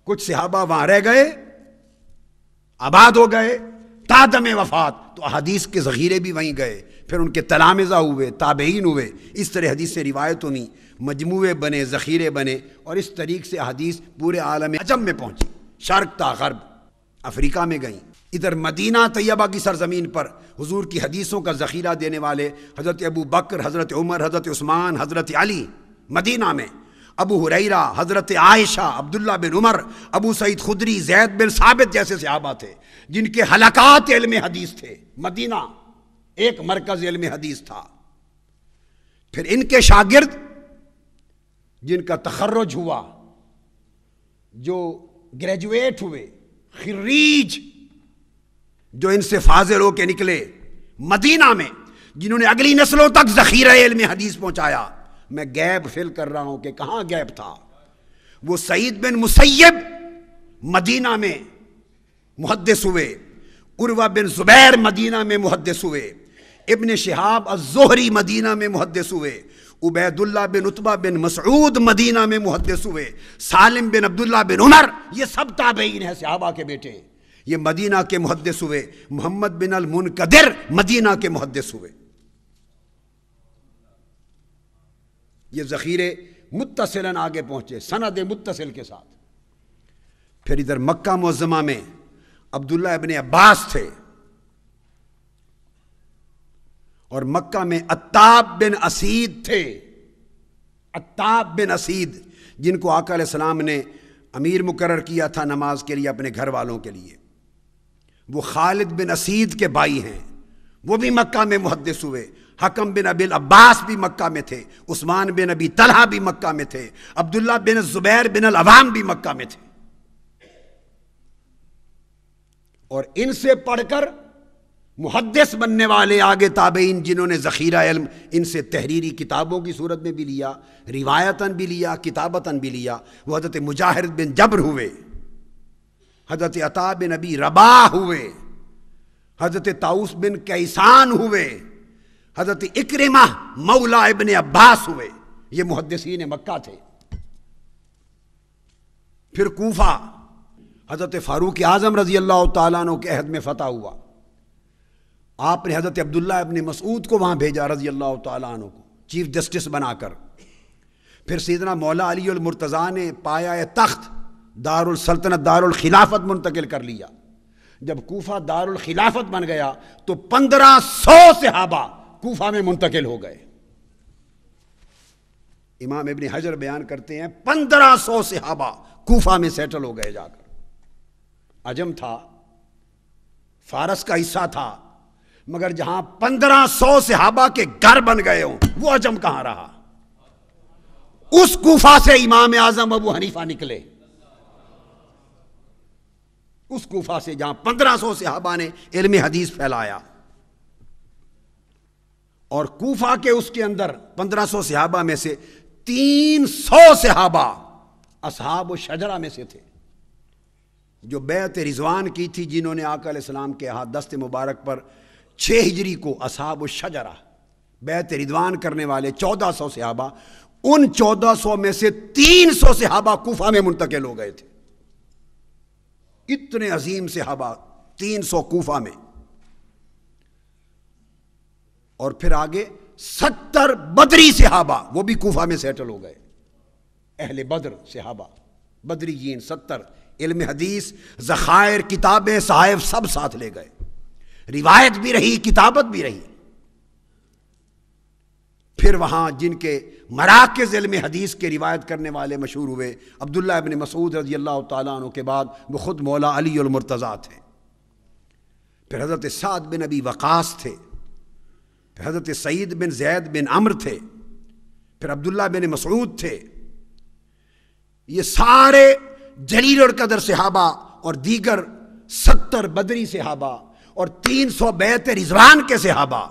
کچھ صحابہ وہاں رہ گئے، آباد ہو گئے تا دم وفات، تو احادیث کے ذخیرے بھی وہیں گئے، پھر ان کے تلامذہ ہوئے، تابعین ہوئے، اس طرح حدیث سے روایت ہوئی، مجموعے بنے، ذخیرے بنے، اور اس طریق سے حدیث پورے عالم عجم میں پہنچی، شرق تا غرب، افریقہ میں گئیں۔ ادھر مدینہ طیبہ کی سرزمین پر حضور کی حدیثوں کا ذخیرہ دینے والے حضرت ابو بکر، حضرت عمر، حضرت عثمان، حضرت علی، مدینہ میں ابو ہریرہ، حضرت عائشہ، عبداللہ بن عمر، ابو سعید خدری، زید بن ثابت جیسے صحابہ تھے جن کے حلقات علم حدیث تھے۔ مدینہ ایک مرکز علم حدیث تھا۔ پھر ان کے شاگرد جن کا تخرج ہوا، جو گریجویٹ ہوئے، خریج جو ان سے فاضل ہو کے نکلے مدینہ میں، جنہوں نے اگلی نسلوں تک ذخیرہ علم حدیث پہنچایا۔ میں گیپ فل کر رہا ہوں کہ کہاں گیپ تھا۔ وہ سعید بن مسیب مدینہ میں محدث ہوئے، عروہ بن زبیر مدینہ میں محدث ہوئے، ابن شہاب الزہری مدینہ میں محدث ہوئے، عبید اللہ بن عتبہ بن مسعود مدینہ میں محدث ہوئے، سالم بن عبداللہ بن عمر، یہ سب تابعین ہیں، صحابہ کے بیٹے، یہ مدینہ کے محدث ہوئے۔ محمد بن المنقدر مدینہ کے محدث ہوئے۔ یہ ذخیرے متصلاً آگے پہنچے سند متصل کے ساتھ۔ پھر ادھر مکہ معظمہ میں عبداللہ ابن عباس تھے، اور مکہ میں عتاب بن اسید تھے، عتاب بن اسید، جن کو آقا علیہ السلام نے امیر مقرر کیا تھا نماز کے لیے اپنے گھر والوں کے لیے۔ وہ خالد بن اسید کے بھائی ہیں، وہ بھی مکہ میں محدث ہوئے۔ حکم بن ابی العباس بھی مکہ میں تھے، عثمان بن ابی طلحہ بھی مکہ میں تھے، عبداللہ بن زبیر بن العوام بھی مکہ میں تھے۔ اور ان سے پڑھ کر محدث بننے والے آگے تابعین جنہوں نے ذخیرہ علم ان سے تحریری کتابوں کی صورت میں بھی لیا، روایتاً بھی لیا، کتابتاً بھی لیا، وہ حضرت مجاہد بن جبر ہوئے، حضرت عطا بن ابی رباح ہوئے، حضرت طاؤس بن کیسان ہوئے، حضرت اکرمہ مولا ابن عباس ہوئے۔ یہ محدثین مکہ تھے۔ پھر کوفہ حضرت فاروق اعظم رضی اللہ تعالیٰ عنہ کے عہد میں فتح ہوا۔ آپ نے حضرت عبداللہ ابن مسعود کو وہاں بھیجا رضی اللہ تعالیٰ عنہ کو چیف جسٹس بنا کر۔ پھر سیدنا مولا علی المرتضیٰ نے پایہ تخت دار السلطنت دار الخلافت منتقل کر لیا۔ جب کوفہ دار الخلافت بن گیا تو 1500 صحابہ کوفہ میں منتقل ہو گئے۔ امام ابن حجر بیان کرتے ہیں 1500 صحابہ کوفہ میں سیٹل ہو گئے جا کر۔ عجم تھا، فارس کا حصہ تھا، مگر جہاں 1500 صحابہ کے گھر بن گئے ہوں وہ عجم کہاں رہا؟ اس کوفہ سے امام اعظم ابو حنیفہ نکلے، اس کوفہ سے جہاں 1500 صحابہ نے علم حدیث پھیلایا۔ اور کوفہ کے اس کے اندر 1500 صحابہ میں سے 300 صحابہ اصحاب الشجرہ میں سے تھے، جو بیعت رضوان کی تھی، جنہوں نے آقا علیہ السلام کے ہاتھ دست مبارک پر 6 ہجری کو اصحاب الشجرہ بیعت رضوان کرنے والے 1400 صحابہ، ان 1400 میں سے 300 صحابہ کوفہ میں منتقل ہو گئے تھے۔ اتنے عظیم صحابہ 300 کوفہ میں۔ اور پھر آگے 70 بدری صحابہ وہ بھی کوفہ میں سیٹل ہو گئے، اہل بدر صحابہ، بدریین 70، علم حدیث، ذخائر، کتابیں، صحائف سب ساتھ لے گئے، روایت بھی رہی، کتابت بھی رہی۔ پھر وہاں جن کے مراکز علم حدیث کے روایت کرنے والے مشہور ہوئے، عبداللہ ابن مسعود رضی اللہ تعالیٰ عنہ کے بعد وہ خود مولا علی المرتضیٰ تھے۔ پھر حضرت سعد بن ابی وقاص تھے، پھر حضرت سعید بن زید بن عمر تھے، پھر عبداللہ بن مسعود تھے۔ یہ سارے جلیل القدر صحابہ اور دیگر 70 بدری صحابہ اور 300 بیعت رضوان کے صحابہ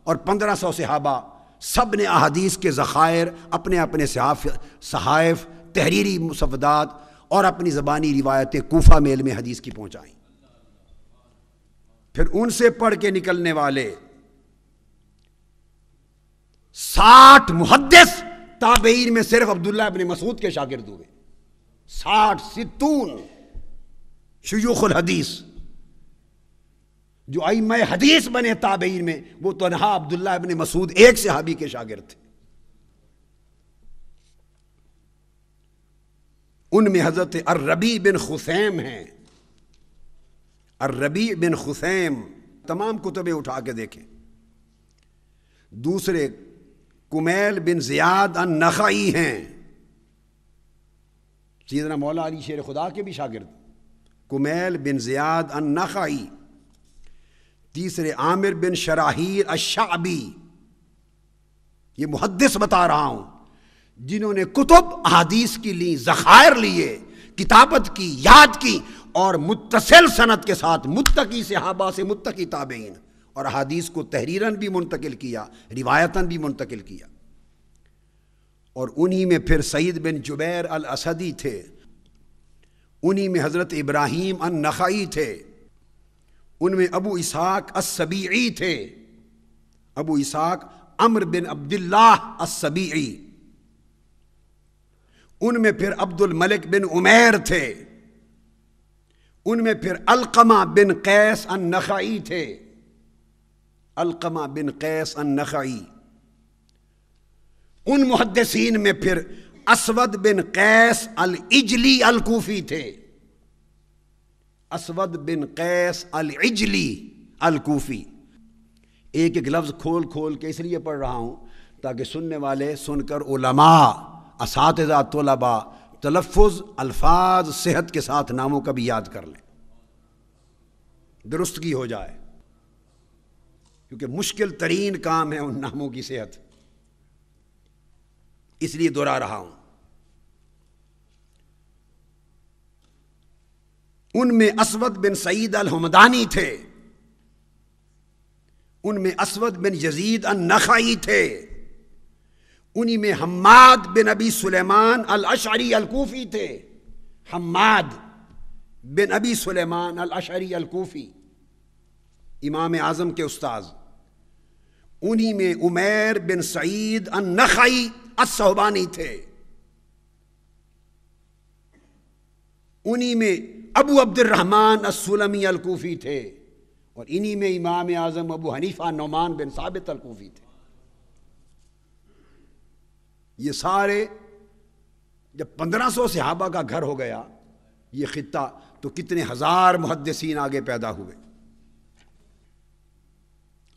اور 1500 صحابہ، سب نے احادیث کے ذخائر اپنے اپنے صحائف، تحریری مسودات اور اپنی زبانی روایتیں کوفہ میں علم حدیث کی پہنچائیں۔ پھر ان سے پڑھ کے نکلنے والے 60 محدث تابعین میں صرف عبداللہ ابن مسعود کے شاگرد ہوئے۔ 60 شیوخ الحدیث جو ائمہ حدیث بنے تابعین میں، وہ تنہا عبداللہ ابن مسعود ایک صحابی کے شاگرد تھے۔ ان میں حضرت الربیع بن خثیم ہیں، الربیع بن خثیم، تمام کتبیں اٹھا کے دیکھیں۔ دوسرے کمیل بن زیاد النخعی ہیں، سیدنا مولا علی شیر خدا کے بھی شاگرد، کمیل بن زیاد النخعی۔ تیسرے عامر بن شراحیل الشعبی، یہ محدث بتا رہا ہوں، جنہوں نے کتب احادیث کی لی، ذخائر لیے، کتابت کی، یاد کی، اور متصل سند کے ساتھ متقی صحابہ سے متقی تابعین، اور احادیث کو تحریراً بھی منتقل کیا، روایتاً بھی منتقل کیا۔ اور انہی میں پھر سعید بن جبیر الاسدی تھے، انہی میں حضرت ابراہیم النخعی تھے، ان میں ابو اسحاق السبیعی تھے، ابو اسحاق عمرو بن عبداللہ السبیعی، ان میں پھر عبد الملک بن عمیر تھے، ان میں پھر علقمہ بن قیس النخعی تھے، علقمہ بن قیس النخعی۔ ان محدثین میں پھر اسود بن قیس العجلی الکوفی تھے، اسود بن قیس العجلی الکوفی۔ ایک ایک لفظ کھول کھول کے اس لیے پڑھ رہا ہوں تاکہ سننے والے سن کر علماء، اساتذہ، طلباء تلفظ، الفاظ صحت کے ساتھ ناموں کا بھی یاد کر لیں، درستگی ہو جائے، کیونکہ مشکل ترین کام ہے ان ناموں کی صحت، اس لیے دہرا رہا ہوں۔ ان میں اسود بن سعید الحمدانی تھے، ان میں اسود بن یزید النخعی تھے، انہی میں حماد بن ابی سلیمان الاشعری الکوفی تھے، حماد بن ابی سلیمان الاشعری الکوفی، امام اعظم کے استاذ۔ انہی میں عمیر بن سعید النخعی الصحبانی تھے، انہی میں ابو عبد الرحمن السلمی الکوفی تھے، اور انہی میں امام اعظم ابو حنیفہ نعمان بن ثابت الکوفی تھے۔ یہ سارے جب 1500 صحابہ کا گھر ہو گیا یہ خطہ، تو کتنے ہزار محدثین آگے پیدا ہوئے۔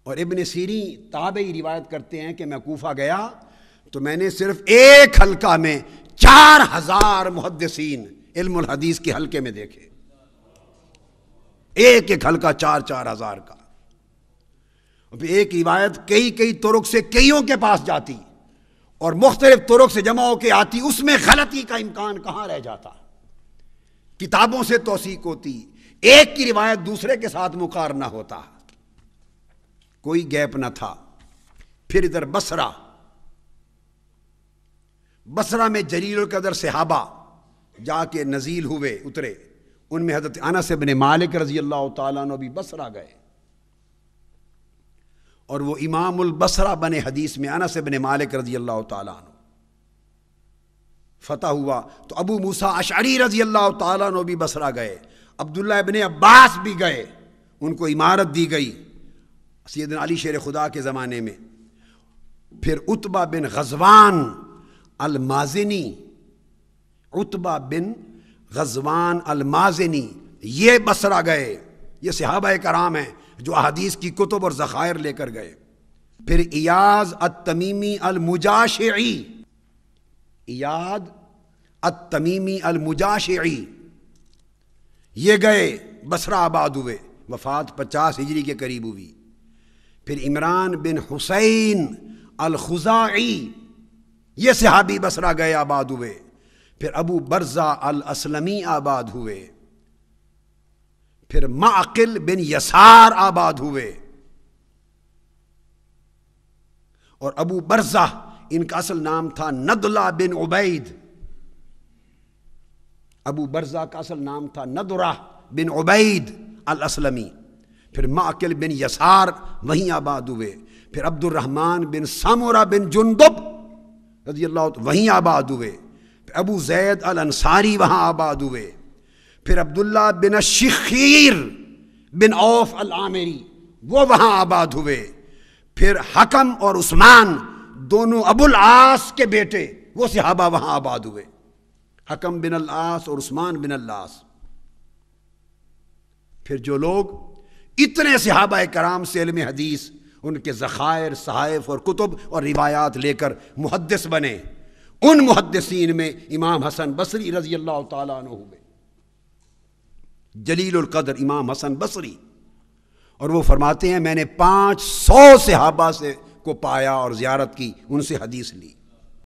اور ابن سیرین تابعی روایت کرتے ہیں کہ میں کوفہ گیا تو میں نے صرف ایک حلقہ میں 4000 محدثین علم الحدیث کے حلقے میں دیکھے، ایک ایک حلقہ 4000 کا۔ اور پھر ایک روایت کئی طرق سے کئیوں کے پاس جاتی اور مختلف طرق سے جمع ہو کے آتی، اس میں غلطی کا امکان کہاں رہ جاتا، کتابوں سے توثیق ہوتی، ایک کی روایت دوسرے کے ساتھ مقارنہ ہوتا، کوئی گیپ نہ تھا۔ پھر ادھر بصرہ میں جلیل القدر صحابہ جا کے نزیل ہوئے، اترے، ان میں حضرت انس بن مالک رضی اللہ تعالیٰ عنہ بھی بصرہ گئے، اور وہ امام البصرہ بنے حدیث میں انس بن مالک رضی اللہ تعالیٰ عنہ فتح ہوا۔ تو ابو موسیٰ اشعری رضی اللہ تعالیٰ عنہ بھی بصرہ گئے، عبداللہ ابن عباس بھی گئے، ان کو عمارت دی گئی سیدنا علی شیر خدا کے زمانے میں۔ پھر عتبہ بن غزوان المازنی، عتبہ بن غزوان المازنی، یہ بصرہ گئے، یہ صحابہ کرام ہیں جو احادیث کی کتب اور ذخائر لے کر گئے۔ پھر ایاز التمیمی المجاشعی، ایاد التمیمی المجاشعی، یہ گئے، بصرہ آباد ہوئے، وفات 50 ہجری کے قریب ہوئی۔ پھر عمران بن حسین الخزاعی، یہ صحابی بصرہ گئے، آباد ہوئے۔ پھر ابو برزہ الاسلمی آباد ہوئے۔ پھر معقل بن یسار آباد ہوئے، اور ابو برزہ ان کا اصل نام تھا ندلہ بن عبید، ابو برزہ کا اصل نام تھا ندرہ بن عبید الاسلمی۔ پھر معقل بن یسار وہیں آباد ہوئے۔ پھر عبد الرحمن بن سمرہ بن جندب رضی اللہ عنہ وہیں آباد ہوئے۔ ابو زید الانصاری وہاں آباد ہوئے، پھر عبداللہ بن الشخیر بن عوف العامری وہ وہاں آباد ہوئے، پھر حکم اور عثمان دونوں ابو العاص کے بیٹے وہ صحابہ وہاں آباد ہوئے، حکم بن العاص اور عثمان بن العاص۔ پھر جو لوگ اتنے صحابہ کرام سے علم حدیث، ان کے ذخائر، صحائف اور کتب اور روایات لے کر محدث بنے، ان محدثین میں امام حسن بصری رضی اللہ تعالیٰ عنہ ہوئے، جلیل القدر امام حسن بصری، اور وہ فرماتے ہیں میں نے 500 صحابہ سے کو پایا اور زیارت کی، ان سے حدیث لی۔